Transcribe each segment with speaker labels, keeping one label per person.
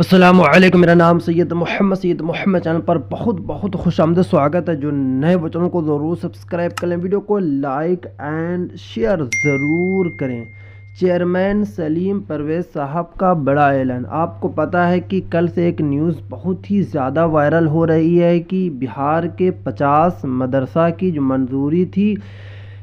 Speaker 1: अस्सलामुअलैकुम। मेरा नाम सैयद मोहम्मद चैनल पर बहुत बहुत खुश आमदीद स्वागत है। जो नए चैनल को ज़रूर सब्सक्राइब कर लें, वीडियो को लाइक एंड शेयर ज़रूर करें। चेयरमैन सलीम परवेज़ साहब का बड़ा ऐलान। आपको पता है कि कल से एक न्यूज़ बहुत ही ज़्यादा वायरल हो रही है कि बिहार के 50 मदरसा की जो मंजूरी थी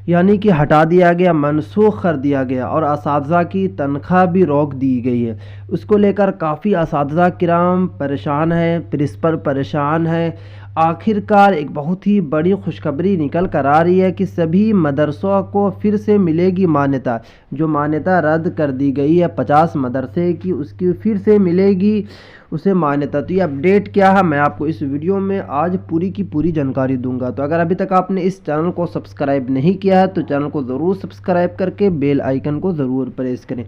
Speaker 1: यानी कि हटा दिया गया, मनसूख कर दिया गया और असातिज़ा की तनख्वाह भी रोक दी गई है। उसको लेकर काफ़ी असातिज़ा किराम परेशान है, प्रिंसिपल परेशान है। आखिरकार एक बहुत ही बड़ी खुशखबरी निकल कर आ रही है कि सभी मदरसों को फिर से मिलेगी मान्यता। जो मान्यता रद्द कर दी गई है 50 मदरसे की, उसकी फिर से मिलेगी उसे मान्यता। तो ये अपडेट क्या है, मैं आपको इस वीडियो में आज पूरी की पूरी जानकारी दूंगा। तो अगर अभी तक आपने इस चैनल को सब्सक्राइब नहीं किया है तो चैनल को ज़रूर सब्सक्राइब करके बेल आइकन को ज़रूर प्रेस करें।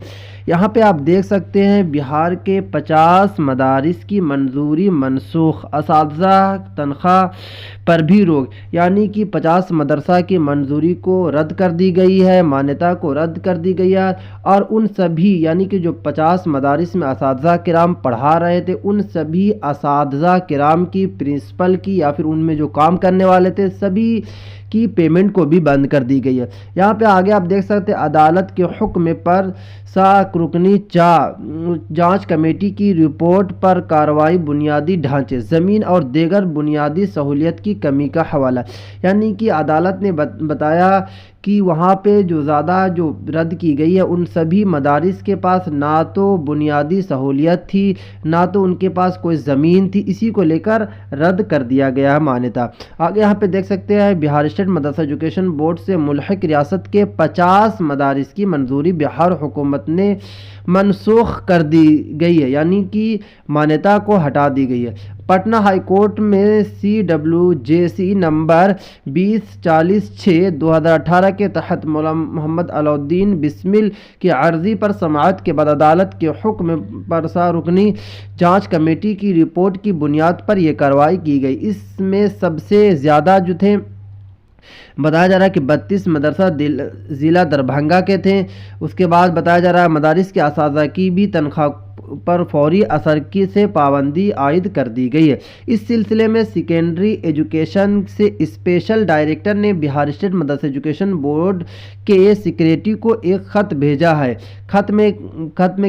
Speaker 1: यहाँ पे आप देख सकते हैं बिहार के 50 मदारिस की मंजूरी मनसूख, असातिज़ा तनख्वाह पर भी रोक, यानी कि 50 मदरसा की मंजूरी को रद्द कर दी गई है, मान्यता को रद्द कर दी गई है। और उन सभी यानी कि जो 50 मदारिस में असातिज़ा किराम पढ़ा रहे थे, उन सभी असातिज़ा किराम की, प्रिंसिपल की या फिर उनमें जो काम करने वाले थे, सभी की पेमेंट को भी बंद कर दी गई है। यहाँ पे आगे आप देख सकते हैं अदालत के हुक्म पर रुकनी जांच कमेटी की रिपोर्ट पर कार्रवाई, बुनियादी ढांचे, ज़मीन और दीगर बुनियादी सहूलियत की कमी का हवाला। यानी कि अदालत ने बताया कि वहाँ पे जो ज़्यादा जो रद्द की गई है, उन सभी मदारिस के पास ना तो बुनियादी सहूलियत थी, ना तो उनके पास कोई ज़मीन थी, इसी को लेकर रद्द कर दिया गया है मान्यता। आगे यहाँ पे देख सकते हैं बिहार स्टेट मदरसा एजुकेशन बोर्ड से मुल्हिक रियासत के 50 मदारिस की मंजूरी बिहार हुकूमत ने मनसूख कर दी गई है, यानी कि मान्यता को हटा दी गई है। पटना हाई कोर्ट में CWJC नंबर 2040/6/2018 के तहत मौलाना मोहम्मद अलाउद्दीन बिस्मिल की अर्जी पर समाअत के बाद अदालत के हुक्म पर रुकनी जांच कमेटी की रिपोर्ट की बुनियाद पर यह कार्रवाई की गई। इसमें सबसे ज़्यादा जो थे बताया जा रहा है कि 32 मदरसा ज़िला दरभंगा के थे। उसके बाद बताया जा रहा है मदारिस के असातिज़ा की भी तनख्वाह पर फौरी असर की से पाबंदी आयद कर दी गई है। इस सिलसिले में सेकेंडरी एजुकेशन से स्पेशल डायरेक्टर ने बिहार स्टेट मदरसा एजुकेशन बोर्ड के सेक्रेटरी को एक ख़त भेजा है। खत में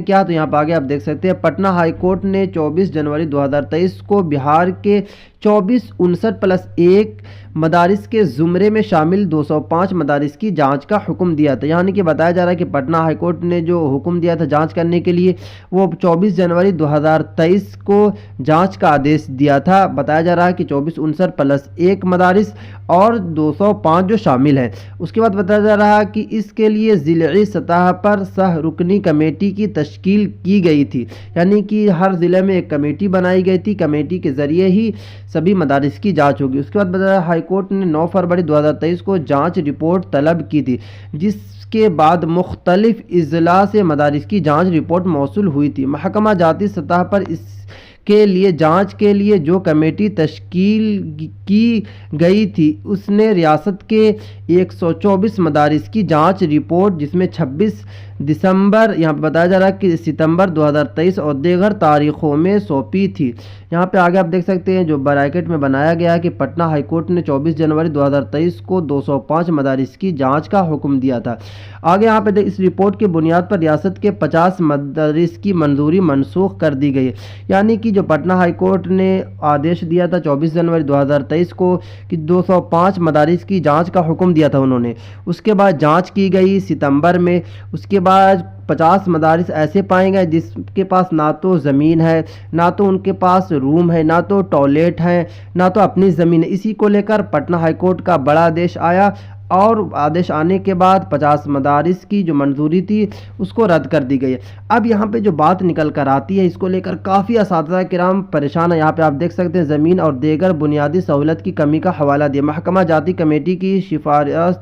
Speaker 1: क्या, तो यहाँ पर आगे आप देख सकते हैं पटना हाई कोर्ट ने 24 जनवरी 2023 को बिहार के 2459+1 मदारिस के ज़ुमरे में शामिल 205 मदारिस की जांच का हुक्म दिया था। यानी कि बताया जा रहा है कि पटना हाई कोर्ट ने जो हुक्म दिया था जांच करने के लिए, वो 24 जनवरी 2023 को जांच का आदेश दिया था। बताया जा रहा है कि 2459+1 मदारिस और 205 जो शामिल हैं। उसके बाद बताया जा रहा है कि इसके लिए ज़िले सतह पर रुकनी कमेटी की तश्कील की गई थी, यानी कि हर ज़िले में एक कमेटी बनाई गई थी, कमेटी के ज़रिए ही सभी मदारिस की जांच होगी। उसके बाद बताया हाई कोर्ट ने 9 फरवरी 2023 को जांच रिपोर्ट तलब की थी, जिसके बाद मुख्तलिफ इजला से मदारिस की जांच रिपोर्ट मौसूल हुई थी। महकमा जाती सतह पर इसके लिए जांच के लिए जो कमेटी तश्कील की गई थी, उसने रियासत के 124 मदारिस की जांच रिपोर्ट, जिसमें 26 दिसंबर यहाँ पर बताया जा रहा है कि सितंबर 2023 और दीगर तारीखों में सौंपी थी। यहाँ पे आगे आप देख सकते हैं जो ब्रैकेट में बनाया गया है कि पटना हाई कोर्ट ने 24 जनवरी 2023 को 205 मदारिस की जांच का हुक्म दिया था। आगे यहाँ पे इस रिपोर्ट की बुनियाद पर रियासत के 50 मदारिस की मंजूरी मनसूख कर दी गई है। यानी कि जो पटना हाई कोर्ट ने आदेश दिया था 24 जनवरी 2023 को कि 205 मदारिस की जाँच का हुक्म दिया था उन्होंने, उसके बाद जाँच की गई सितंबर में। उसके बाद 50 मदारिस ऐसे पाए गए जिसके पास ना तो ज़मीन है, ना तो उनके पास रूम है, ना तो टॉयलेट है, ना तो अपनी ज़मीन है। इसी को लेकर पटना हाई कोर्ट का बड़ा आदेश आया और आदेश आने के बाद 50 मदारिस की जो मंजूरी थी उसको रद्द कर दी गई है। अब यहाँ पे जो बात निकल कर आती है, इसको लेकर काफ़ी असातिज़ा किराम परेशान है। यहाँ पे आप देख सकते हैं ज़मीन और दीगर बुनियादी सहूलत की कमी का हवाला दिया। महकमा जाती कमेटी की सिफारिश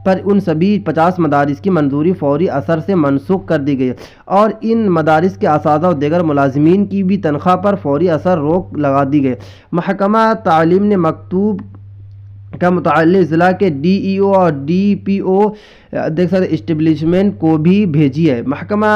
Speaker 1: पर उन सभी 50 मदारिस की मंजूरी फौरी असर से मनसूख कर दी गई है और इन मदारिस के असातिज़ा और दीगर मुलाजिमीन की भी तनख्वाह पर फौरी असर रोक लगा दी गई। महकमा तालीम ने मकतूब का मुतअल्लिक़ ज़िला के DEO और DPO देख सकते इस्टेब्लिशमेंट को भी भेजी है। महकमा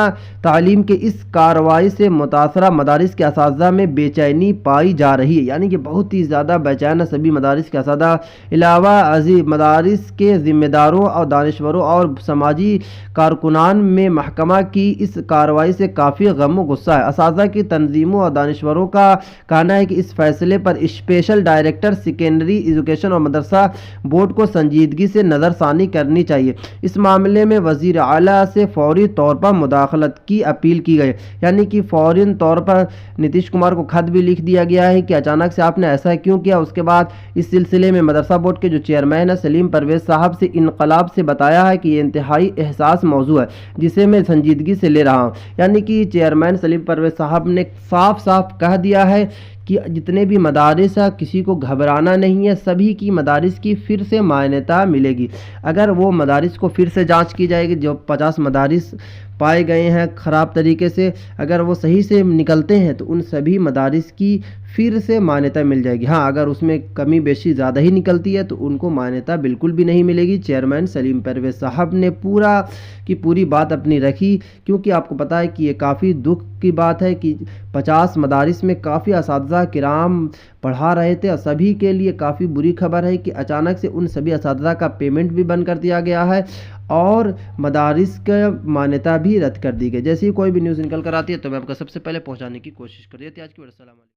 Speaker 1: तालीम के इस कार्रवाई से मुतासरा मदारिस के असातिज़ा में बेचैनी पाई जा रही है, यानी कि बहुत ही ज़्यादा बेचैन है सभी मदारिस के असातिज़ा। अलावा अजीब मदारिस के ज़िम्मेदारों और दानिशवरों और समाजी कारकुनान में महकमा की इस कार्रवाई से काफ़ी गम व गुस्सा है। असातिज़ा की तंजीमों और दानिशवरों का कहना है कि इस फैसले पर स्पेशल डायरेक्टर सेकेंडरी एजुकेशन और मदरसा बोर्ड को संजीदगी से नज़रसानी करनी चाहिए। इस मामले में वज़ीर आला से फौरी तौर पर मुदाखलत की अपील की गई, यानी कि फौरी तौर पर नीतीश कुमार को खत भी लिख दिया गया है कि अचानक से आपने ऐसा क्यों किया। उसके बाद इस सिलसिले में मदरसा बोर्ड के जो चेयरमैन है सलीम परवेज़ साहब से इनकलाब से बताया है कि ये इंतहाई एहसास मौजू है जिसे मैं संजीदगी से ले रहा हूँ। यानी कि चेयरमैन सलीम परवेज़ साहब ने साफ साफ कह दिया है कि जितने भी मदारिस हैं किसी को घबराना नहीं है, सभी की मदारिस की फिर से मान्यता मिलेगी। अगर वो मदारिस को फिर से जांच की जाएगी, जो 50 मदारिस पाए गए हैं ख़राब तरीके से, अगर वो सही से निकलते हैं तो उन सभी मदारिस की फिर से मान्यता मिल जाएगी। हाँ, अगर उसमें कमी बेशी ज़्यादा ही निकलती है तो उनको मान्यता बिल्कुल भी नहीं मिलेगी। चेयरमैन सलीम परवेज़ साहब ने पूरा की पूरी बात अपनी रखी, क्योंकि आपको पता है कि ये काफ़ी दुख की बात है कि 50 मदारिस में काफ़ी असातिज़ा किराम पढ़ा रहे थे और सभी के लिए काफ़ी बुरी खबर है कि अचानक से उन सभी असातिज़ा का पेमेंट भी बंद कर दिया गया है और मदारिस का मान्यता भी रद्द कर दी गई। जैसे ही कोई भी न्यूज़ निकल कर आती है तो मैं आपको सबसे पहले पहुंचाने की कोशिश कर रही थी। आज की वीडियो।